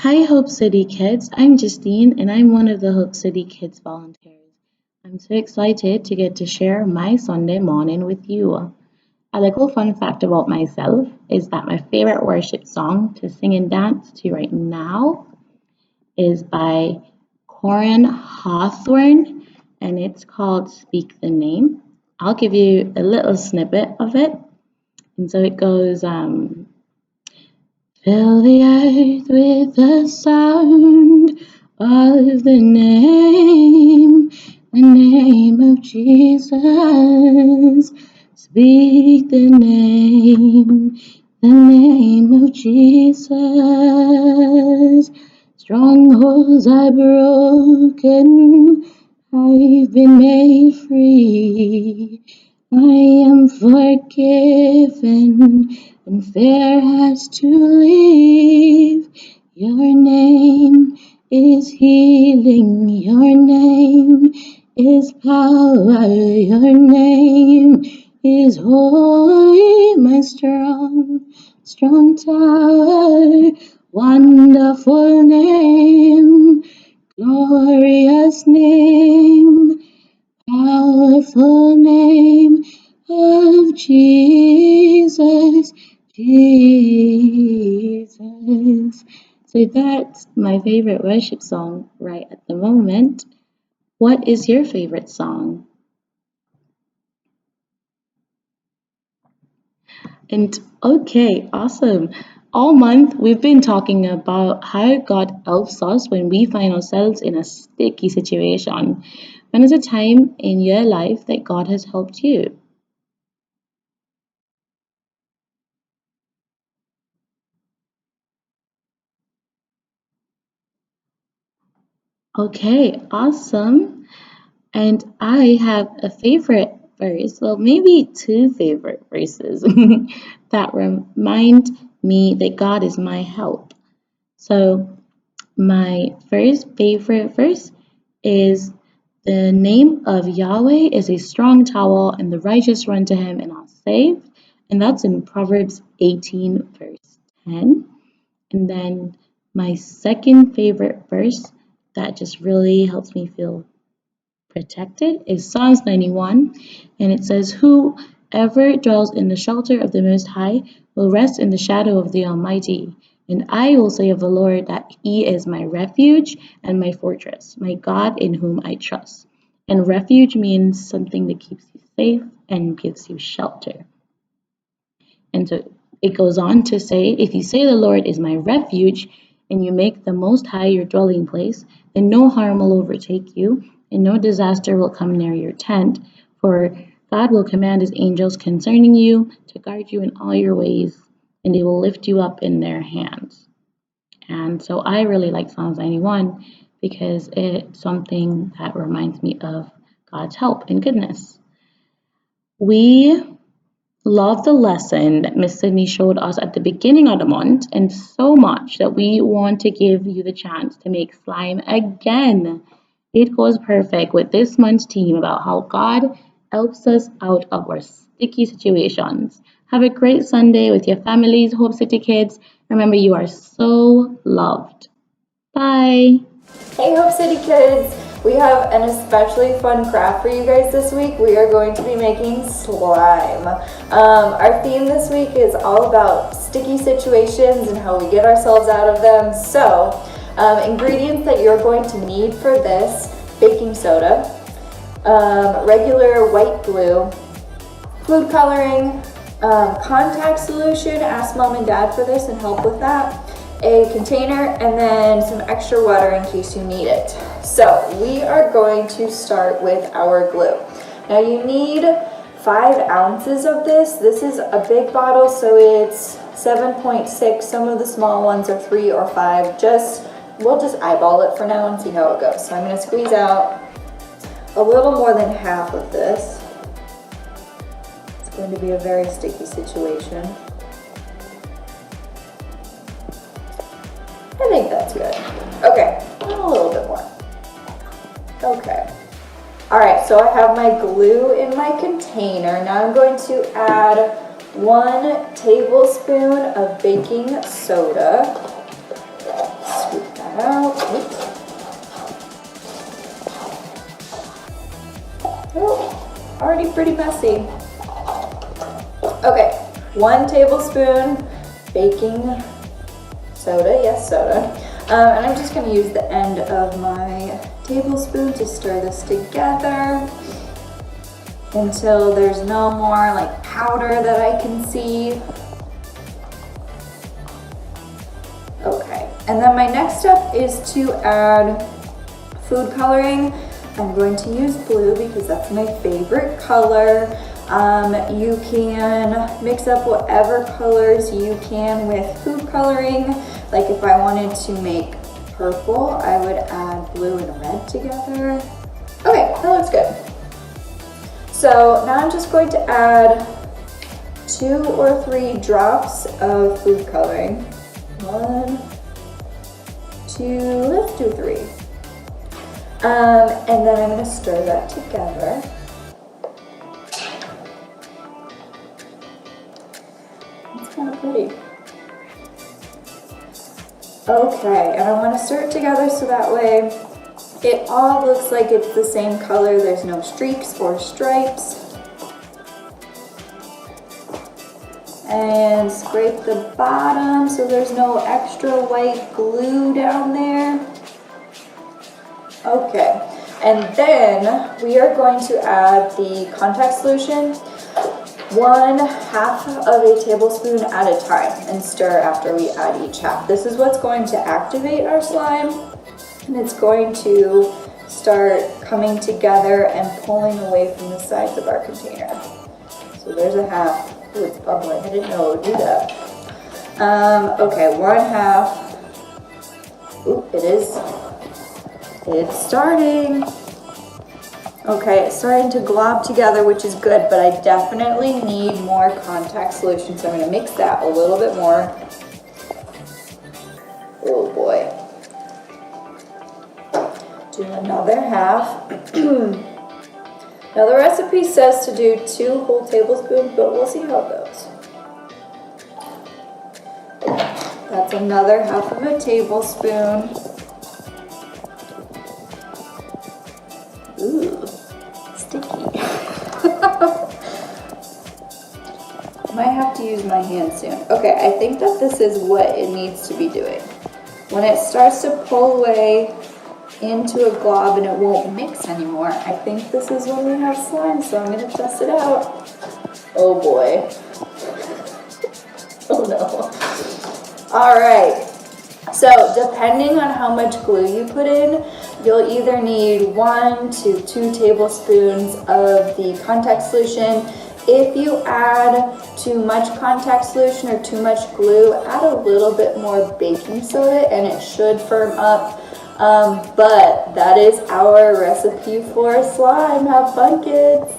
Hi, Hope City Kids. I'm Justine, and I'm one of the Hope City Kids volunteers. I'm so excited to get to share my Sunday morning with you. A little fun fact about myself is that my favorite worship song to sing and dance to right now is by Corin Hawthorne, and it's called Speak the Name. I'll give you a little snippet of it. And so it goes, fill the earth with the sound of the name of Jesus. Speak the name of Jesus. Strongholds are broken, I've been made free. I am forgiven and fear has to leave. Your name is healing. Your name is power. Your name is holy, my strong tower. Wonderful name, glorious name, powerful name of Jesus, Jesus. So that's my favorite worship song right at the moment. What is your favorite song? And okay, awesome. All month we've been talking about how God helps us when we find ourselves in a sticky situation. When is a time in your life that God has helped you? Okay, awesome. And I have a favorite verse, well, maybe two favorite verses that remind me that God is my help. So, my first favorite verse is the name of Yahweh is a strong tower, and the righteous run to him and are saved. And that's in Proverbs 18, verse 10. And then my second favorite verse that just really helps me feel protected is Psalms 91, and it says, whoever dwells in the shelter of the Most High will rest in the shadow of the Almighty. And I will say of the Lord that He is my refuge and my fortress, my God in whom I trust. And refuge means something that keeps you safe and gives you shelter. And so it goes on to say, if you say the Lord is my refuge, and you make the Most High your dwelling place, then no harm will overtake you, and no disaster will come near your tent. For God will command his angels concerning you to guard you in all your ways, and they will lift you up in their hands. And so I really like Psalms 91 because it's something that reminds me of God's help and goodness. We love the lesson that Miss Sydney showed us at the beginning of the month, and so much that we want to give you the chance to make slime again. It goes perfect with this month's theme about how God helps us out of our sticky situations. Have a great Sunday with your families, Hope City Kids. Remember, you are so loved. Bye. Hey Hope City Kids! We have an especially fun craft for you guys this week. We are going to be making slime. Our theme this week is all about sticky situations and how we get ourselves out of them. So, ingredients that you're going to need for this: baking soda, regular white glue, food coloring, contact solution. Ask mom and dad for this and help with that. A container, and then some extra water in case you need it. So we are going to start with our glue. Now you need 5 ounces of this. This is a big bottle, so it's 7.6. Some of the small ones are 3 or 5. We'll just eyeball it for now and see how it goes. So I'm going to squeeze out a little more than half of this. It's going to be a very sticky situation. I think that's good. Okay, a little bit more. Okay. All right, so I have my glue in my container. Now I'm going to add 1 tablespoon of baking soda. already pretty messy. Okay, 1 tablespoon baking soda, yes, soda. And I'm just gonna use the end of my tablespoon to stir this together until there's no more like powder that I can see. Okay, and then my next step is to add food coloring. I'm going to use blue because that's my favorite color. You can mix up whatever colors you can with food coloring. Like if I wanted to make purple, I would add blue and red together. Okay, that looks good. So now I'm just going to add 2 or 3 drops of food coloring. 1, 2, let's do 3. And then I'm going to stir that together. It's kind of pretty. Okay, and I want to stir it together so that way it all looks like it's the same color. There's no streaks or stripes. And scrape the bottom so there's no extra white glue down there. Okay, and then we are going to add the contact solution 1/2 of a tablespoon at a time and stir after we add each half. This is what's going to activate our slime, and it's going to start coming together and pulling away from the sides of our container. So there's a half. Ooh, it's bubbling. I didn't know it would do that. Okay, 1/2. Ooh, it is. It's starting. Okay, it's starting to glob together, which is good, but I definitely need more contact solution, so I'm gonna mix that a little bit more. Oh boy. Do another half. Now the recipe says to do 2 whole tablespoons, but we'll see how it goes. That's another 1/2 of a tablespoon. Ooh, sticky. Might have to use my hand soon. Okay, I think that this is what it needs to be doing. When it starts to pull away into a glob and it won't mix anymore, I think this is when we have slime, so I'm gonna test it out. Oh boy. Oh no. All right. So depending on how much glue you put in, you'll either need 1 to 2 tablespoons of the contact solution. If you add too much contact solution or too much glue, add a little bit more baking soda and it should firm up. But that is our recipe for slime. Have fun, kids.